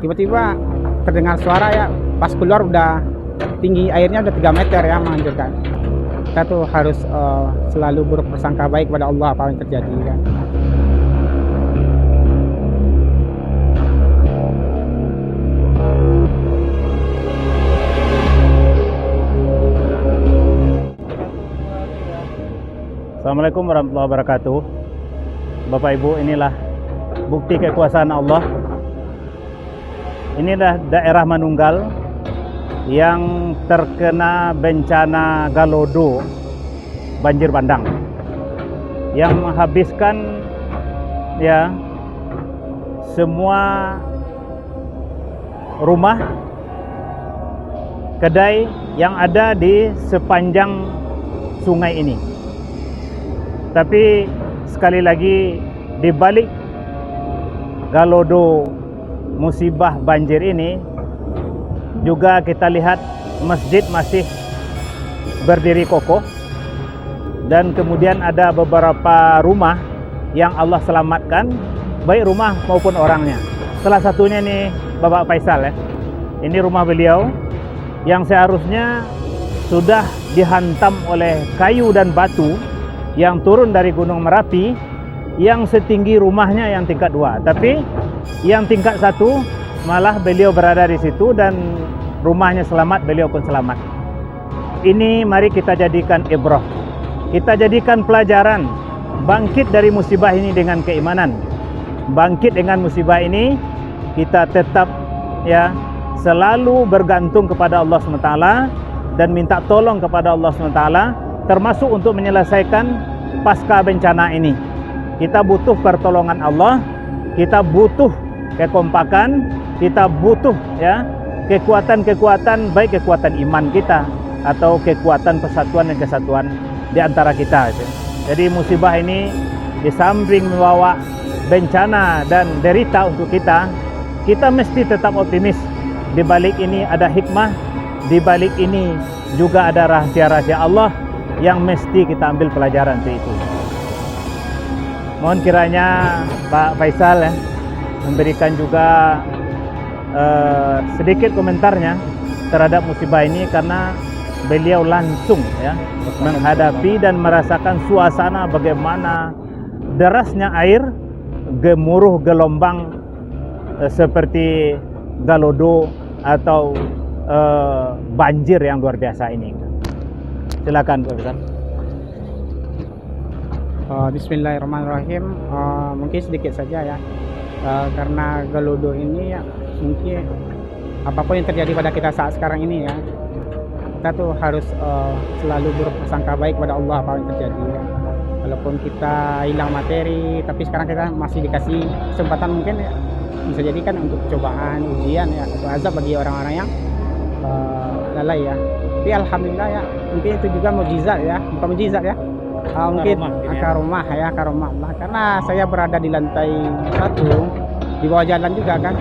Tiba-tiba terdengar suara ya, pas keluar udah tinggi airnya udah 3 meter ya, menghancurkan. Kita tuh harus selalu berprasangka baik pada Allah apa yang terjadi kan. Assalamualaikum warahmatullahi wabarakatuh. Bapak Ibu, inilah bukti kekuasaan Allah. Inilah daerah Manunggal yang terkena bencana Galodo, banjir bandang, yang menghabiskan ya semua rumah, kedai yang ada di sepanjang sungai ini. Tapi sekali lagi, di balik Galodo musibah banjir ini juga kita lihat masjid masih berdiri kokoh, dan kemudian ada beberapa rumah yang Allah selamatkan, baik rumah maupun orangnya. Salah satunya nih Bapak Faisal ya. Ini rumah beliau yang seharusnya sudah dihantam oleh kayu dan batu yang turun dari Gunung Merapi, yang setinggi rumahnya yang tingkat 2. Tapi yang tingkat 1 malah beliau berada di situ dan rumahnya selamat, beliau pun selamat. Ini mari kita jadikan ibrah. Kita jadikan pelajaran, bangkit dari musibah ini dengan keimanan. Bangkit dengan musibah ini, kita tetap ya selalu bergantung kepada Allah SWT dan minta tolong kepada Allah SWT, termasuk untuk menyelesaikan pasca bencana ini. Kita butuh pertolongan Allah, kita butuh kekompakan, kita butuh ya kekuatan-kekuatan, baik kekuatan iman kita atau kekuatan persatuan dan kesatuan di antara kita. Jadi musibah ini di samping membawa bencana dan derita untuk kita, kita mesti tetap optimis. Di balik ini ada hikmah, di balik ini juga ada rahasia-rahasia Allah yang mesti kita ambil pelajaran itu. Mohon kiranya Pak Faisal ya memberikan juga sedikit komentarnya terhadap musibah ini, karena beliau langsung ya menghadapi dan merasakan suasana bagaimana derasnya air, gemuruh gelombang seperti Galodo atau banjir yang luar biasa ini. Silakan Pak Faisal. Bismillahirrahmanirrahim. Mungkin sedikit saja ya, karena Galodo ini ya, mungkin apapun yang terjadi pada kita saat sekarang ini ya, kita tuh harus selalu berprasangka baik pada Allah apa yang terjadi ya. Walaupun kita hilang materi, tapi sekarang kita masih dikasih kesempatan, mungkin ya, bisa jadikan untuk cobaan, ujian ya, atau azab bagi orang-orang yang lalai ya. Tapi alhamdulillah ya, mungkin itu juga mukjizat ya, bukan mukjizat ya, mungkin karomah ya, karomah Allah. Karena saya berada di lantai 1 di bawah jalan juga kan,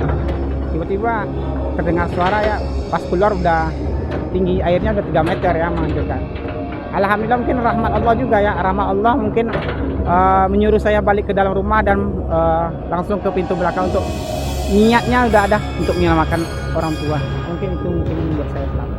tiba-tiba terdengar suara ya, pas keluar udah tinggi airnya udah 3 meter ya, menghancurkan. Alhamdulillah, mungkin rahmat Allah juga ya, rahmat Allah mungkin menyuruh saya balik ke dalam rumah dan langsung ke pintu belakang, untuk niatnya udah ada untuk menyelamatkan orang tua. Mungkin itu mungkin membuat saya selamat.